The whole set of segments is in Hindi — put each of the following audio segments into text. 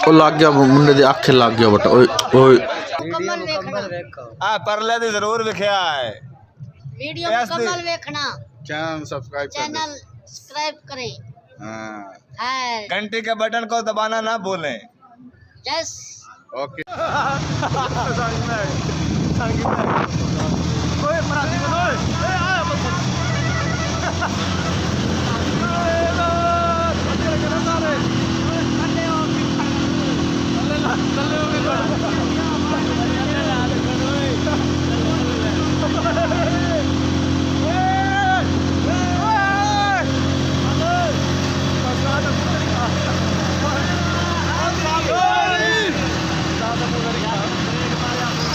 ओ लग गया मुंडे दी अख लग गया बटा ओए ओए परले दी जरूर विखया है वीडियो मुकम्मल देखना चैनल सब्सक्राइब करें घंटी के बटन को दबाना ना भूलें यस ओके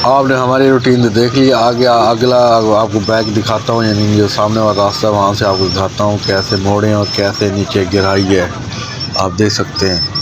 आपने हमारी रूटीन तो देख ली। आगे अगला आपको बैग दिखाता हूँ, यानी जो सामने वाला रास्ता वहाँ से आपको दिखाता हूँ कैसे मोड़े और कैसे नीचे गिराई है, आप देख सकते हैं।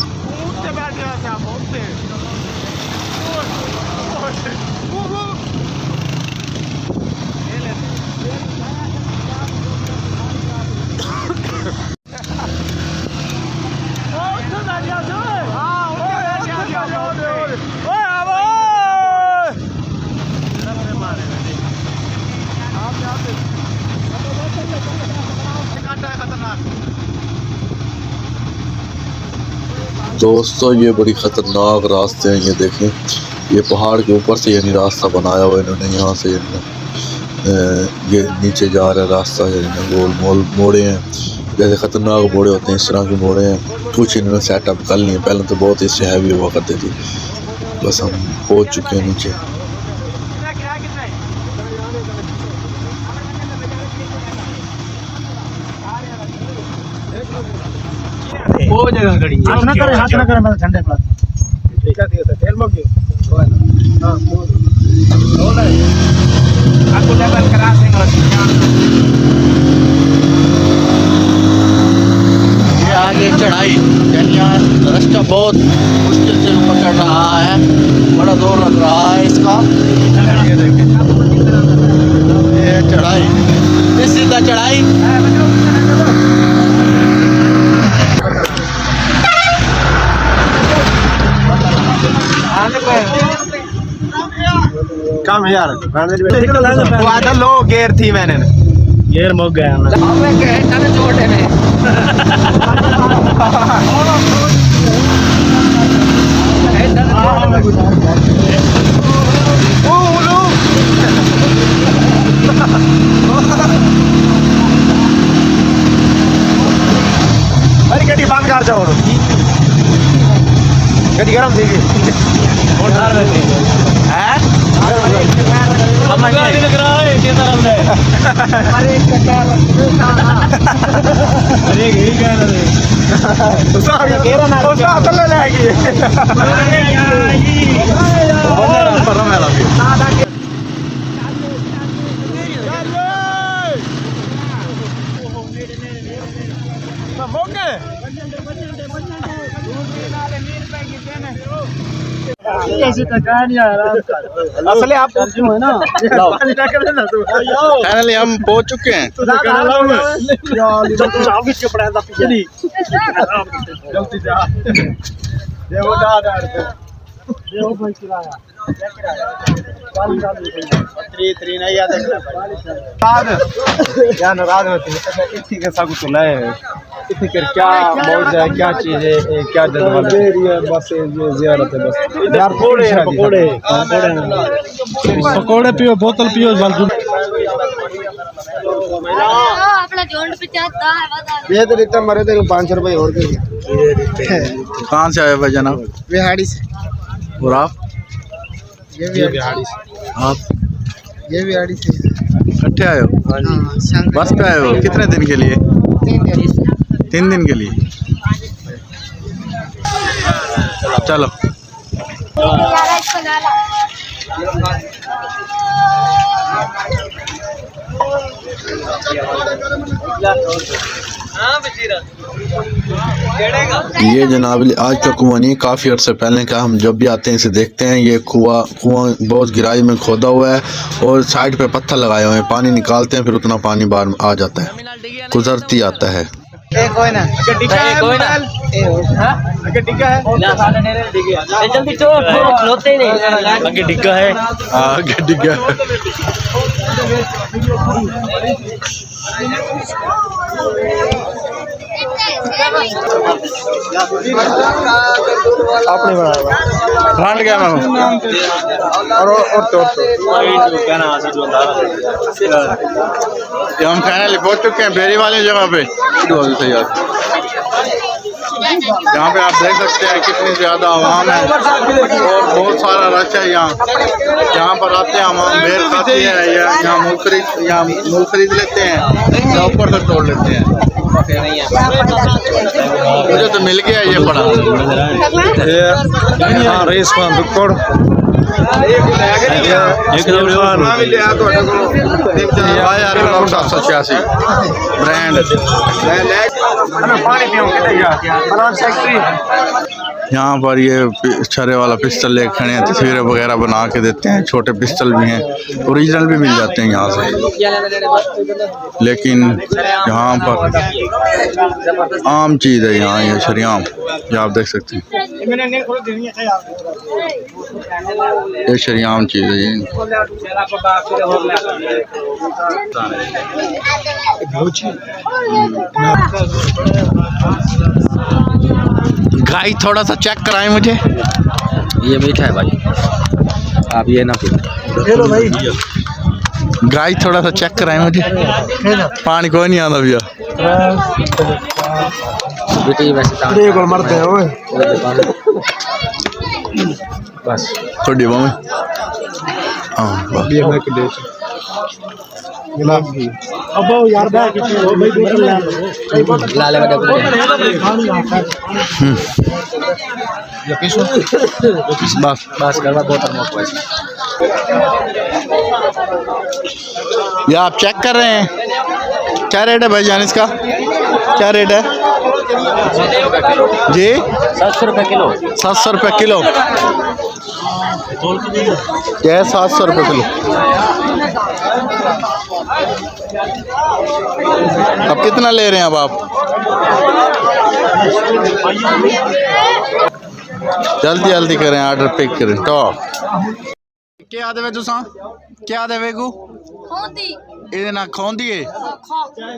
दोस्तों ये बड़ी ख़तरनाक रास्ते हैं, ये देखें, ये पहाड़ के ऊपर से यानी रास्ता बनाया हुआ इन्होंने, यहाँ से ये नीचे जा रहा है रास्ता, गोल मोल मोड़े हैं, जैसे ख़तरनाक मोड़े होते हैं इस तरह के मोड़े हैं। कुछ इन्होंने सेटअप कर लिए, पहले तो बहुत इससे हैवी हुआ करती थी। बस हम पहुँच चुके हैं नीचे। वो जगह खड़ी है, हाथ ना करे मतलब ठंडे प्लास ठीक है तेल मग हां बोल है आपको लेवल करा देंगे। ये आगे चढ़ाई यानी यार रास्ता बहुत मुश्किल से ऊपर चढ़ रहा है, बड़ा जोर लग रहा है इसका। ये चढ़ाई, ये सीधा चढ़ाई कम यार वो आधा लो गेयर थी मैंने गेयर मुक गया मैं छोटे में अरे गड्डी बंद कर जाओ, गड्डी गरम देगी असली आप है ना फाइनली हम पहुंच चुके हैं। जल्दी जा क्या मौज है, क्या चीज है, क्या बस ये ज़ियारत है बस। यार पकोड़े पियो, बोतल पियो, ये तो इतना मरे थे 500 रुपये और कहाँ से आए भाई जनाब? बिहाड़ी से। और आप? ये भी बिहाड़ी से। आप? ये बिहाड़ी से। इकट्ठे आए हो? बस पे आए हो? कितने दिन के लिए? 3 दिन के लिए। चलो ये जनाब आज का कुआं नहीं, काफ़ी अर्से पहले का, हम जब भी आते हैं इसे देखते हैं। ये कुआं बहुत गहराई में खोदा हुआ है और साइड पे पत्थर लगाए हुए हैं, पानी निकालते हैं फिर उतना पानी बाहर आ जाता है, गुजरती आता है। एक कोई ना टिका है कोई ना हां आगे टिका है ना साले ने डिगे जल्दी चलो खलोते ही नहीं आगे डिगा है आगे डिगा अपने बनाया फ्रंट गया मैं और तो कहना आसी जो अंधारा ये हम फाइनली पहुंच चुके हैं बेरी वाली जगह पे। सही बात। यहाँ पे आप देख सकते हैं कितनी ज़्यादा आवाम है और बहुत सारा रश है यहाँ पर आते हैं आवाम बेर खाती है या यहाँ मूल खरीद लेते हैं या ऊपर से तोड़ लेते हैं। मुझे तो मिल गया ये बड़ा रेस का दुक्कड़ ब्रांड यहाँ पर ये छरे वाला पिस्टल ले खड़े हैं, तस्वीरें वगैरह बना के देते हैं। छोटे पिस्टल भी हैं, ओरिजिनल भी मिल जाते हैं यहाँ से। लेकिन यहाँ पर आम चीज़ है यहाँ ये शरियाम, ये आप देख सकते हैं। ये शरियाम चीज़ है ये। गाय थोड़ा सा चेक कराएं मुझे। ये मीठा है भाई, आप ये ना पीना। भाई गाय थोड़ा सा चेक कराएं मुझे। पानी कोई नहीं आता भैया। बेटी वैसे मरते हैं ओए बस थोड़ी मम्मी। हाँ बस। अब यार भाई बोतल ला ले बस बस करवा बोतल मत पैसे। ये आप चेक कर रहे हैं, क्या रेट है भाईजान इसका? क्या रेट है जी? 700 रुपये किलो। 700 रुपये किलो। क्या है 700 रुपये किलो? अब कितना ले रहे हैं अब आप? जल्दी जल्दी करें, ऑर्डर पिक करें। टॉप क्या देवे तुसा? क्या देवे को? ये ना खोंदी है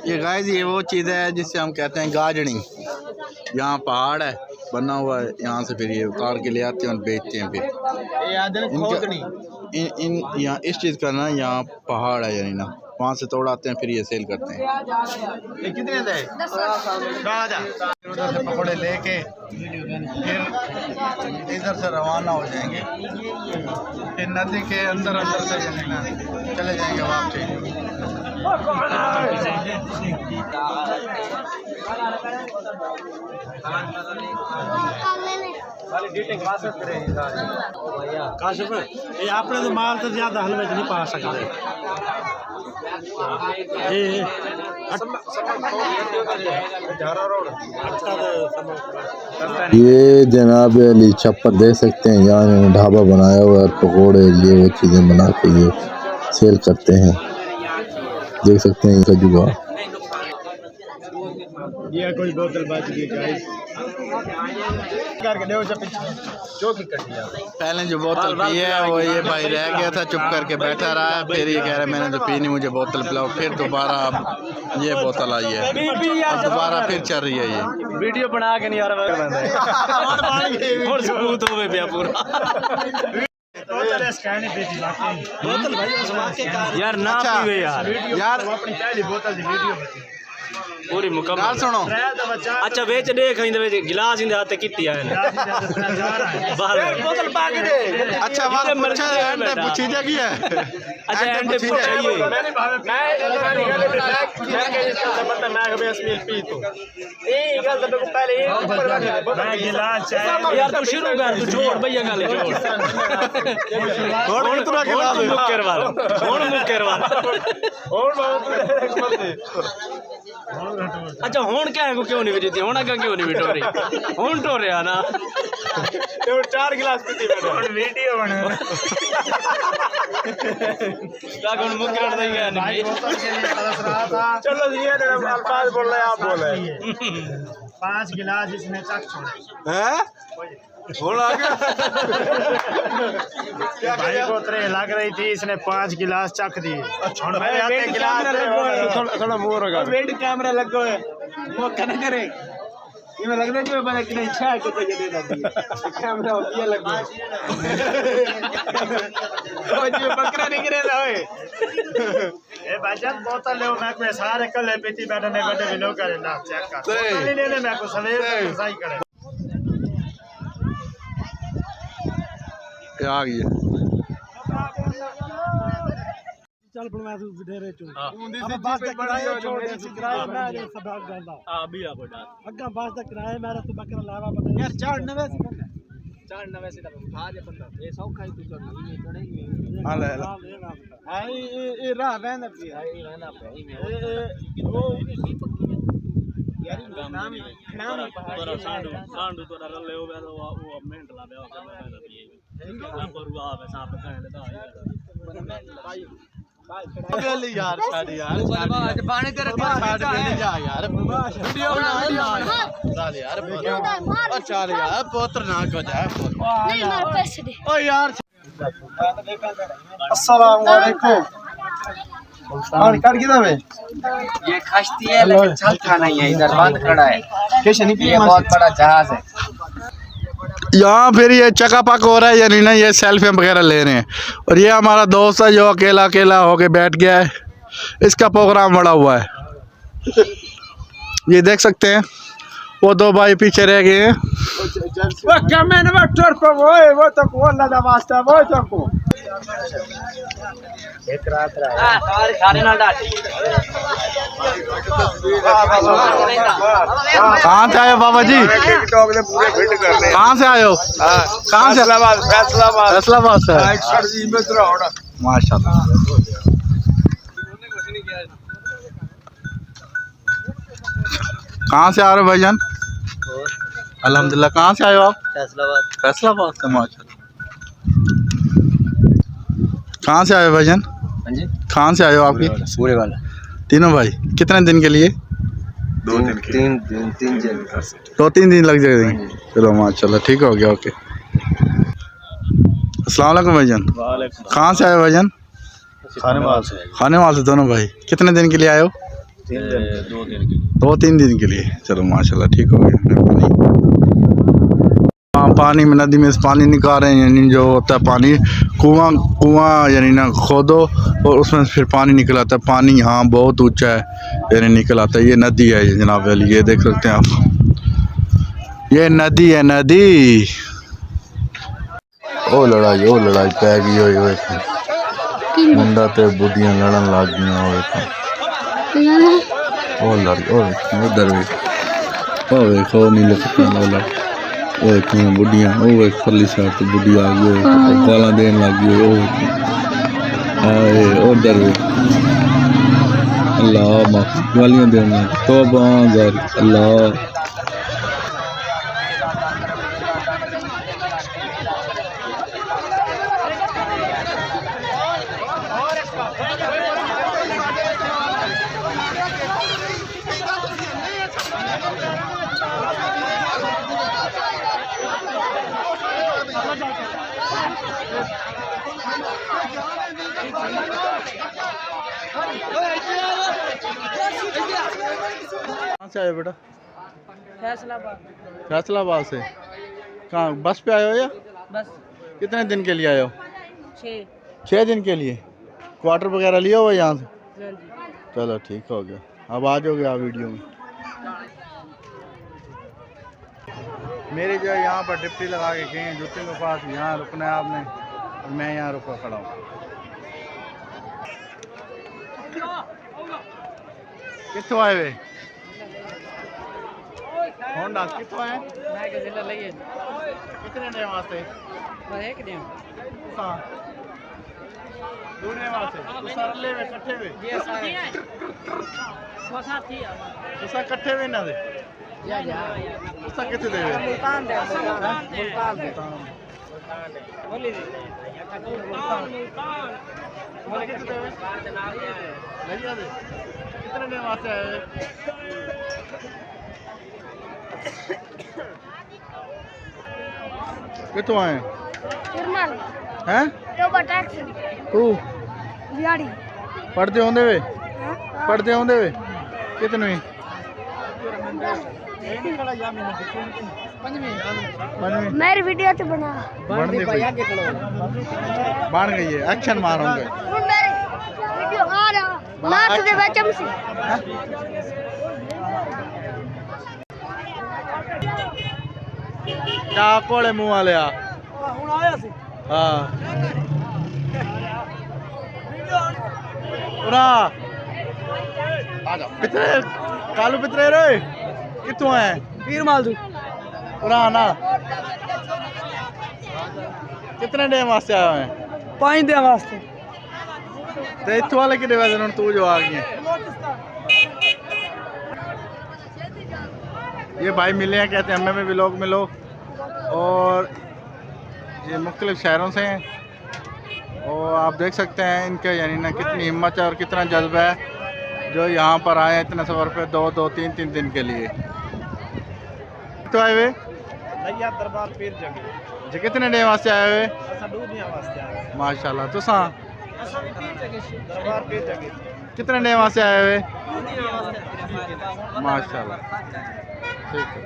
ये गाइस, ये वो चीज़ है जिससे हम कहते हैं गाजनी। यहाँ पहाड़ है बना हुआ है, यहाँ से फिर ये उतार के ले आते हैं और बेचते हैं। फिर यहाँ इस चीज़ का ना, यहाँ पहाड़ है यानी ना, वहाँ से तोड़ाते हैं फिर ये सेल करते हैं। ये कितने दे? उधर से पकौड़े लेके फिर इधर से रवाना हो जाएंगे, फिर नदी के अंदर अंदर से चले जाएंगे वापसी। काशिफ ये आपने तो माल तो ज्यादा हलवे नहीं पा सकते। ये जनाब अली छप्पर देख सकते हैं, यहाँ इन्होंने ढाबा बनाया हुआ है, पकोड़े ये वो चीज़ें बना के ये सेल करते हैं। देख सकते हैं इसका जुगाड़। ये कोई बोतल बात की गाइस करके ले जा पीछे जो की कर दिया। पहले जो बोतल पी है वो ये भाई रह गया था, चुप करके बैठा रहा है। फिर ये कह रहा है मैंने तो पी नहीं, मुझे बोतल पिलाओ। फिर दोबारा अब ये बोतल आई है, अब दोबारा फिर चल रही है ये वीडियो बना के नहीं आ रहा और सबूत हो गए पूरा। बोतल भाई यार ना पीवे यार अपनी पहली बोतल की वीडियो पूरी मुकम्मल सुनो। अच्छा बेच दे कहीं दे गिलास इंदे हाथ कित्ती है बाहर बोतल पा के दे। अच्छा बात पूछा एंड पूछी जगी है। अच्छा एंड पूछिए मैं कभी एसपीएल पी तो ए गल तो पहले मैं गिलास चाय यार तू शुरू कर, तू छोड़ भैया गाली छोड़ कौन तू गिलास मुक्कर वाला कौन मुक्कर वाला और बहुत अच्छा हुण क्या है क्यों नहीं बेचती हुण अगर क्यों नहीं बिटोरी हुण तो रहा ना तो 4 गिलास पीती बैठो वीडियो बने कौन मुकरर नहीं गया भाई बोतल के लिए तरस रहा था। चलो जी ये अल्फाज बोल रहे आप बोले 5 गिलास इसने चख छोड़े हैं बोल आ गया भाई को तरह लग रही थी, इसने 5 गिलास चख दिए। मेरे हाथ में गिलास थोड़ा मुंह रखा वेट कैमरा लगो है वो कना करे ये मैं लग रहा है कि मैं कितनी इच्छा है तो ये दे दी कैमरा ये लगो ओ जी बकरा नहीं गिरे ओए ए भाईजान बोतल ले मैं कोई सारे कल पीती बैठे ने बड़े विलो करे ना चेक कर बोतल ले ले मैं को सवेर सही करे आ गई चल पर मैं डेरे चो अब बस तक किराया छोड़ दे किराया मैं सबक जांदा अभी आ बड़ा अग्गा बस तक किराया मेरा तो बकरा लावा पता यार 490 से उठा दे बंदा ये सौखा ही तू कर ये थोड़े ही हां ले हां ये राह वेंदा पे हां ये वेंदा पे वो यार नाम तोरा सांडू तोरा रले हो गया तो वो मेंट ला दे पर वो आवे सांप कहने दा गली यार छाड़ यार पानी तेरे छाड़ गली जा यार वीडियो बना चल यार ओ चल यार पुत्र ना को जा नहीं मार पैसे दे ओ यार अस्सलाम वालेकुम और कर किधर है ये कश्ती है लेकिन चलता नहीं है, इधर बंद खड़ा है। कैसे नहीं ये बहुत बड़ा जहाज है। यहाँ फिर ये चकापक हो रहा है यानी ना, ये सेल्फी वगैरह ले रहे हैं। और ये हमारा दोस्त है जो अकेला अकेला होके बैठ गया है, इसका प्रोग्राम बड़ा हुआ है। ये देख सकते हैं वो दो भाई पीछे रह गए हैं। एक रात रहा सारे ना डाल। कहाँ से आए हो बाबा जी? कहाँ से आए हो? कहाँ से? फैसलाबाद से। माशाल्लाह। कहाँ से आ रहे हो भाईजान? अल्हम्दुलिल्लाह। कहाँ से आए हो आप? फैसलाबाद से। माशाल्लाह। कहाँ से आए हो भाईजान? कहाँ से आए हो आपकी? पूरे वाला तीनों भाई। कितने दिन के लिए? 2-3 दिन 2-3 दिन लग जाएंगे। चलो माशाल्लाह, ठीक हो गया। ओके। अस्सलाम वालेकुम भाईजान। कहाँ से आए हो भाईजान? खानेवाल से दोनों भाई। कितने दिन के लिए आए हो? 2-3 दिन के लिए। चलो माशाल्लाह, ठीक हो गया। पानी में, नदी में से पानी निकाल रहे हैं, यानी जो होता है पानी कुआं यानी ना खोदो और उसमें फिर पानी निकल आता है। पानी यहाँ बहुत ऊंचा है यानी निकल आता है। ये नदी है जनाब वाली, ये देख सकते हैं आप, ये नदी है, नदी। ओ लड़ाई पै गई हो, मुंडा ते बुढ़ियां लड़न लग गई। ओ लड़ उधर देखो नीले लड़ बुढ़िया। वो परली साइड तो बुढ़ी आ गई, गाला देन लग गई। उधर अल्लाह गालियां देना तो अल्लाह। कहाँ से आए बेटा? फैसलाबाद से। कहाँ बस पे आए हो या बस कितने दिन के लिए आए हो? 6 दिन के लिए। क्वार्टर वगैरह लिया हुआ यहाँ से? जी। चलो ठीक हो गया। अब आ जाओगे आप वीडियो में। मेरे जो यहाँ पर डिप्टी लगा के गए हैं जूते के पास, यहाँ रुकना है आपने, और मैं यहाँ रुका खड़ा हूँ। कितों आए हुए? होंडा कितों आए? मैं के जिला लइए कितने टाइम वास्ते? बस एक दिन दूने वास्ते तो सारे ले वे इकट्ठे वे ये सारे वो साथी है तो सब इकट्ठे वे ना दे या तो सब कितने दे वे? मुल्तान दे मुल्तान दे बोली दी कितने दिन वास्ते आए? कितों आए निर्मल हैं? तो टैक्सी तू बिहाड़ी पढ़ते होंदे वे? पढ़ते होंदे वे? कितने? पंजवीं। मेरी वीडियो तो बना बन गई है। एक्शन मारोगे? मेरी वीडियो आ रहा लाख दे बचम से क्या कोड़े मुंह वाले आ? हाँ पूरा पितरे कालू पितरे रे कितों है? पीर मालदू पूरा ना कितने डे वास्ते आए हैं? 5 दिन वास्ते तो इत्थों वाले कितने वजन तू जो आ गई है? ये भाई मिले हैं, कहते हैं हमें भी लोग मिलो, और ये मुख्तलिफ शहरों से हैं और आप देख सकते हैं इनके यानी ना कितनी हिम्मत है और कितना जज्बा है जो यहाँ पर आए हैं इतने सफ़र पे 2-3 दिन के लिए। तो आए हुए दरबार पीर जगह जी कितने डे वास्ते आए हुए? वास्ते माशाल्लाह। तो सा दरबार पीर जगह कितने डे वास्ते आए हुए? माशाल्लाह ठीक है।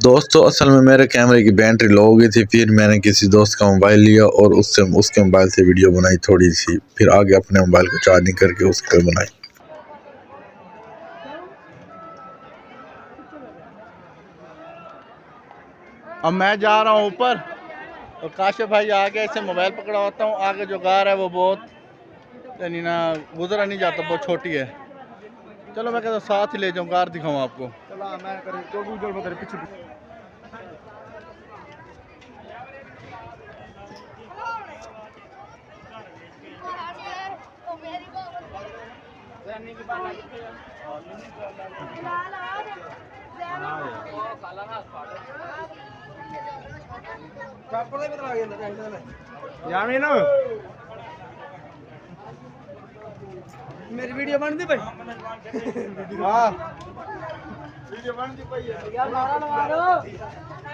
दोस्तों असल में मेरे कैमरे की बैटरी लो हो गई थी, फिर मैंने किसी दोस्त का मोबाइल लिया और उससे उसके मोबाइल से वीडियो बनाई थोड़ी सी, फिर आगे अपने मोबाइल को चार्जिंग करके उस पर बनाई। अब मैं जा रहा हूँ ऊपर और काशिफ भाई आगे ऐसे मोबाइल पकड़वाता हूँ। आगे जो गार है वो बहुत यानी ना गुजरा नहीं जाता, बहुत छोटी है। चलो मैं कहता साथ ही ले जाऊँ, गार दिखाऊँ आपको। मेरी वीडियो बन दी भाई हाँ वीडियो बन दी भाई।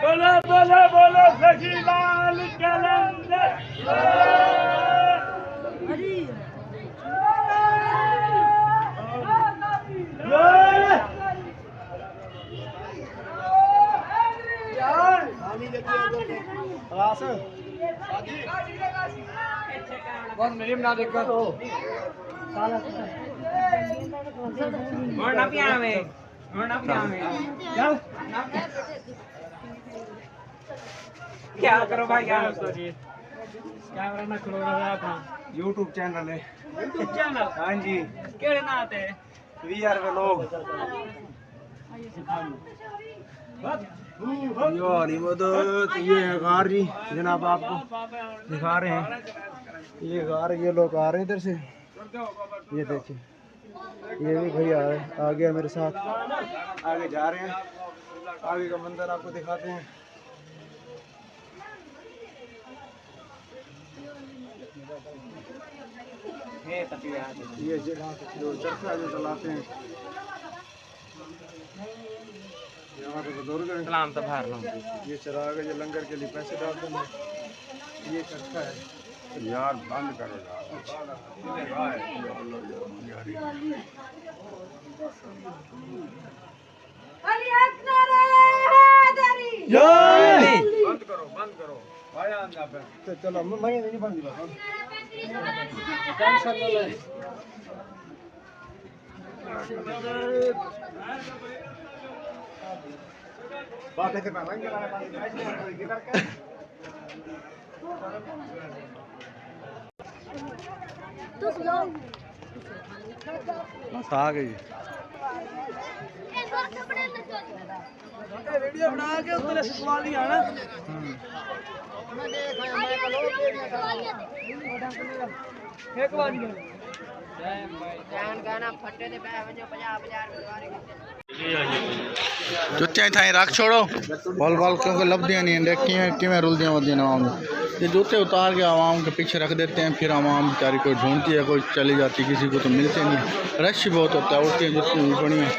बोलो बोलो बोलो सखी लाल कलंदर क्या करो भाई क्या कैमरा ना खोलो अपना यूट्यूब चैनल है। यूट्यूब चैनल हाँ जी केड़े ना आते VR के लोग यारी मदद। ये है गार जी जनाब, आपको दिखा रहे हैं। ये गार, ये लोग आ रहे हैं इधर से, ये देखिए ये भी भैया आ गया मेरे साथ, आगे जा रहे हैं। आगे का मंदिर आपको दिखाते हैं। ये जो चरखा जो चलाते हैं यहाँ पे बुजुर्ग हैं। सलाम तो बाहर लो ये चराग है जो लंगर के लिए पैसे डालते हैं। ये चरखा है यार, बंद करो बंद करो तो चलो मैं नहीं बंद बस आ गई। वीडियो बना के उतरे सवाल ही आना एक बार जान गाना फटे दे पे 50,000 रुपए जुत्तियां थाई रख छोड़ो बॉल बॉल क्योंकि लभदियाँ नहीं हैं। किमें रुलदियाँ वदियाँ आवाम ये जूते उतार के आवाम के पीछे रख देते हैं। फिर आवाम बेचारी कोई ढूंढती है, कोई चली जाती, किसी को तो मिलते नहीं। रश बहुत होता है, उड़ती हैं जुत्ती भी पड़ी हैं।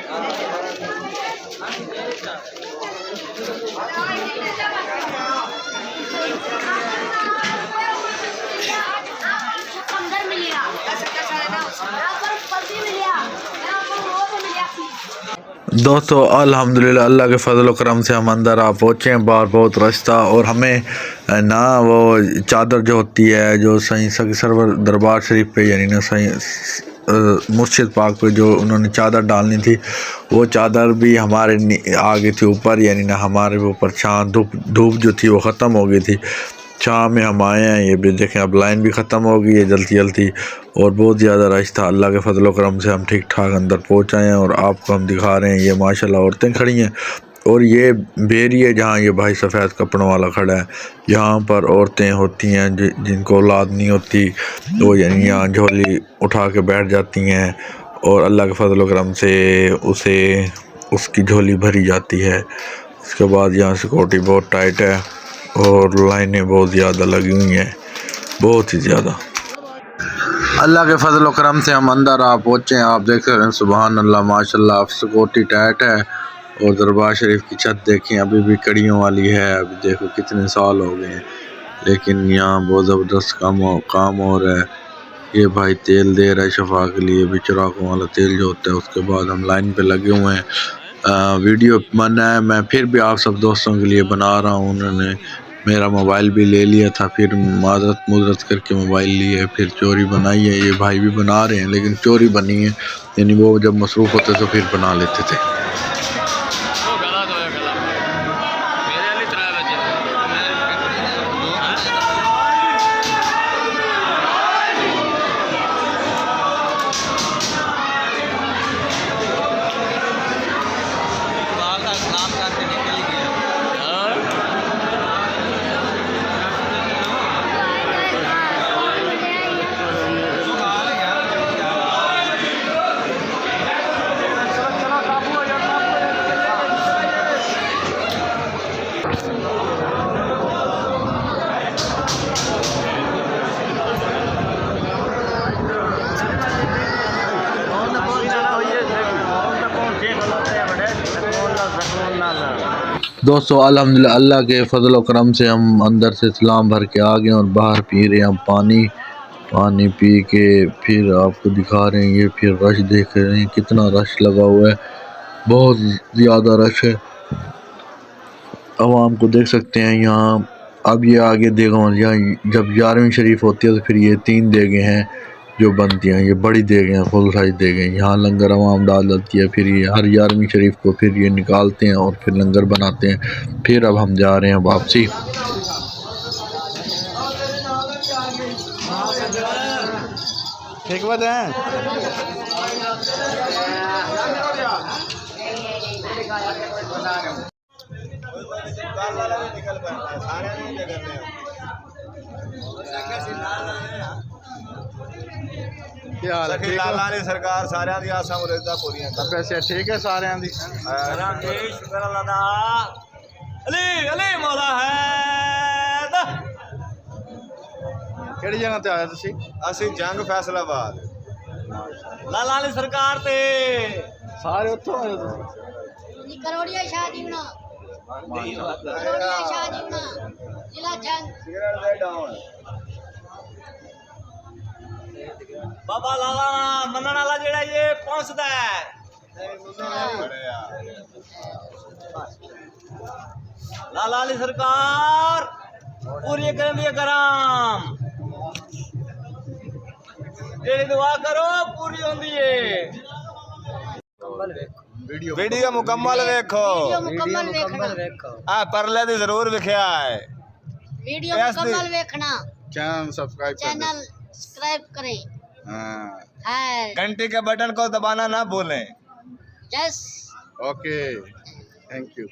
अंदर मिलिया कैसे कैसे रहना यहाँ पर पति मिलिया यहाँ पर वो भी मिलिया दोस्तों अल्हम्दुलिल्लाह अल्लाह के फजल करम से हम अंदर आ पहुँचे हैं। बाहर बहुत रश था और हमें ना वो चादर जो होती है जो सही सरवर दरबार शरीफ पे यानी ना सही मुर्शिद पाक पे जो उन्होंने चादर डालनी थी वो चादर भी हमारे आ गई थी ऊपर, यानी ना हमारे ऊपर छाँ धूप जो थी वो ख़त्म हो गई थी। छाँ में हम आए हैं, ये भी देखें अब लाइन भी ख़त्म हो गई है जल्दी जल्दी और बहुत ज़्यादा रश था। अल्लाह के फजल करम से हम ठीक ठाक अंदर पहुँच आए हैं और आपको हम दिखा रहे हैं। ये माशाल्लाह औरतें खड़ी हैं और ये बेरी है जहाँ ये भाई सफ़ेद कपड़ों वाला खड़ा है। यहाँ पर औरतें होती हैं जिनको औलाद नहीं होती वो यानी यहाँ झोली उठा के बैठ जाती हैं और अल्लाह के फजल करम से उसकी झोली भरी जाती है। उसके बाद यहाँ सिक्योरिटी बहुत टाइट है और लाइनें बहुत ज़्यादा लगी हुई हैं, बहुत ही ज़्यादा। अल्लाह के फजल करम से हम अंदर आ पहुँचे हैं। आप देख सकते हैं सुबहान अल्लाह माशाल्लाह सिक्योरिटी टाइट है और दरबार शरीफ की छत देखें अभी भी कड़ियों वाली है। अभी देखो कितने साल हो गए हैं लेकिन यहाँ बहुत ज़बरदस्त काम हो रहा है। ये भाई तेल दे रहा है शफा के लिए, भी चिरागों वाला तेल जो होता है। उसके बाद हम लाइन पे लगे हुए हैं। वीडियो बना है, मैं फिर भी आप सब दोस्तों के लिए बना रहा हूँ। उन्होंने मेरा मोबाइल भी ले लिया था, फिर मुजरत करके मोबाइल लिए, फिर चोरी बनाई है। ये भाई भी बना रहे हैं लेकिन चोरी बनी है, यानी वो जब मसरूफ़ होते तो फिर बना लेते थे। दोस्तों अल्हम्दुलिल्लाह अल्लाह के फजल करम से हम अंदर से सलाम भर के आ गए और बाहर पी रहे हैं पानी पी के फिर आपको दिखा रहे हैं। ये फिर रश देख रहे हैं कितना रश लगा हुआ है, बहुत ज़्यादा रश है। आवाम को देख सकते हैं यहाँ। अब ये आगे देगा यहाँ जब 11वीं शरीफ होती है तो फिर ये 3 देगे हैं जो बनती हैं, ये बड़ी देगे हैं, फुल साइज देगे हैं। यहाँ लंगर आवाम डाल देती है, फिर ये हर 11वीं शरीफ को फिर ये निकालते हैं और फिर लंगर बनाते हैं। फिर अब हम जा रहे हैं वापसी। ठीक बात है। क्या हाल है? लाला ने सरकार सारिਆਂ ਦੀ ਆਸਾਂ ਮੁਰਾਦਾਂ ਪੂਰੀਆਂ ਕਰ। वैसे ठीक है सारिਆਂ ਦੀ। शुक्र अल्लाह दा। अली अली मौला है। ਕਿਹੜੀ ਜਗ੍ਹਾ ਤੇ ਆਏ ਤੁਸੀਂ? ਅਸੀਂ ਜੰਗ ਫੈਸਲਾਬਾਦ। लाला ने सरकार ते ਸਾਰੇ ਉੱਥੋਂ ਆਏ ਤੁਸੀਂ? करोड़िया शादी ना करोड़िया शादी ना जिला जंग ਸਿਗਰਟ ਦੇ ਡਾਊਨ। बाबा लाला मनन वाला जेड़ा ये पहुंचदा है। लाला अली सरकार पूरी करनी करम जेड़ी दुआ करो पूरी होंदी है। वीडियो मुकम्मल देखो। वीडियो मुकम्मल देखना आ परले दी जरूर विखया है। वीडियो मुकम्मल देखना चैनल सब्सक्राइब कर चैनल सब्सक्राइब करें। हाँ है घंटी के बटन को दबाना ना भूलें। Yes okay thank you.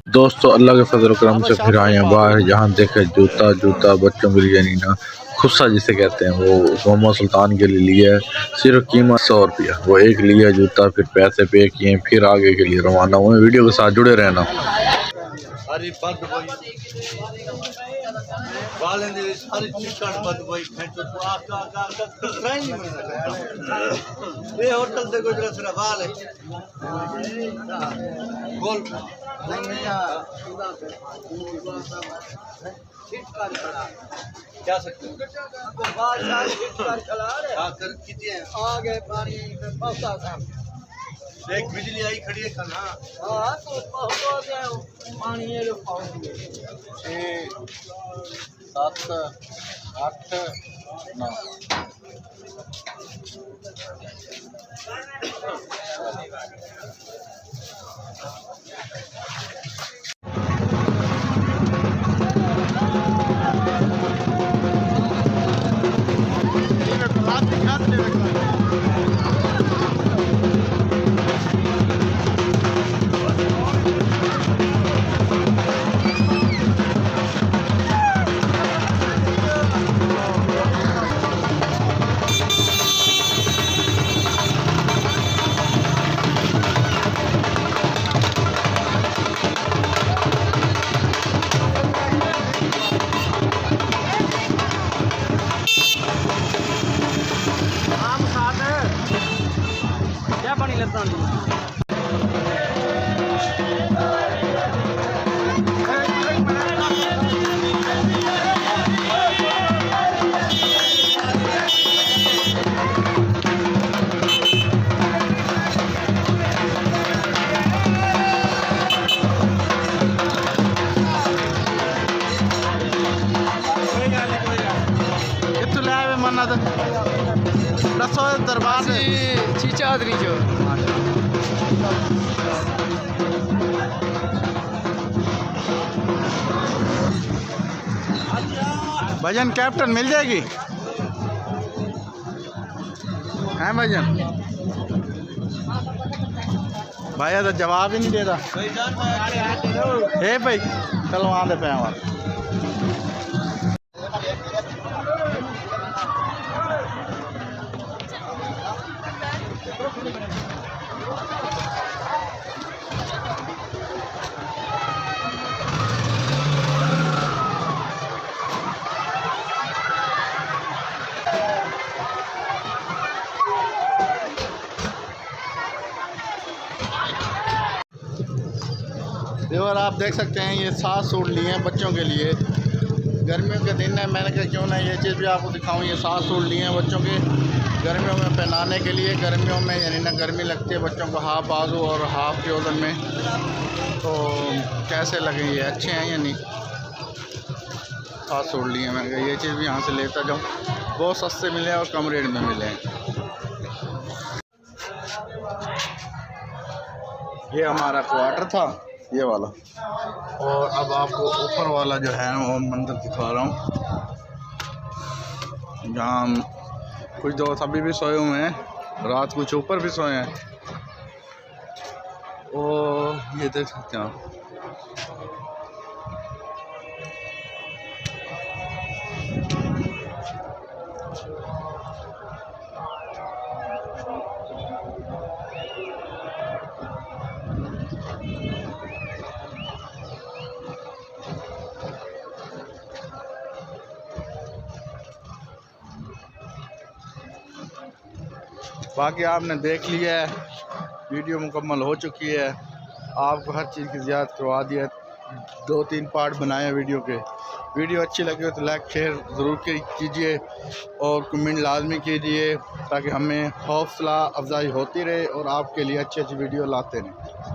दोस्तों अल्लाह के फजल करम से फिर आए हैं बाहर। जहाँ देखे जूता बच्चों के लिए यानी ना खुस्सा जिसे कहते हैं, वो मोहम्मद सुल्तान के लिए लिया है। सिर्फ कीमत 100 रुपया। वो एक लिया जूता, फिर पैसे पे किए, फिर आगे के लिए रवाना हुए। वीडियो के साथ जुड़े रहना। होटल से गुजरा बाल है क्या सकते आगे पानी एक बिजली आई खड़ी है कहाँ? पानी 6, 7, 8, 9 क्या पानी लगता है? कितने लाए हुए मन्ना तो दसो दरबार से चीचा आदमी जो भजन कैप्टन मिल जाएगी हैं भजन? भैया तो जवाब ही नहीं दे रहा है भाई। चलो वहाँ दे पे हमारे और आप देख सकते हैं ये 7 सूट लिए हैं बच्चों के लिए। गर्मियों के दिन है, मैंने कहा क्यों ना ये चीज़ भी आपको दिखाऊं। ये 7 सूट लिए हैं बच्चों के गर्मियों में पहनाने के लिए। गर्मियों में यानी ना गर्मी लगती है बच्चों को, हाफ बाजू और हाफ जोधन में। तो कैसे लगे ये, अच्छे हैं या नहीं? 7 सूट लिए हैं। मैंने कहा ये चीज़ भी यहाँ से लेता जाऊँ, बहुत सस्ते मिले और कम रेट में मिले हैं। ये हमारा क्वार्टर था ये वाला, और अब आपको ऊपर वाला जो है वो मंदिर दिखा रहा हूँ, जहाँ कुछ दोस्त अभी भी सोए हुए हैं, रात कुछ ऊपर भी सोए हैं। और ये देख सकते हैं आप, बाकी आपने देख लिया है, वीडियो मुकम्मल हो चुकी है। आपको हर चीज़ की ज़ियारत करवा दिया, 2-3 पार्ट बनाए वीडियो के। वीडियो अच्छी लगी हो तो लाइक शेयर ज़रूर कीजिए और कमेंट लाजमी कीजिए, ताकि हमें हौसला अफजाई होती रहे और आपके लिए अच्छी अच्छी वीडियो लाते रहें।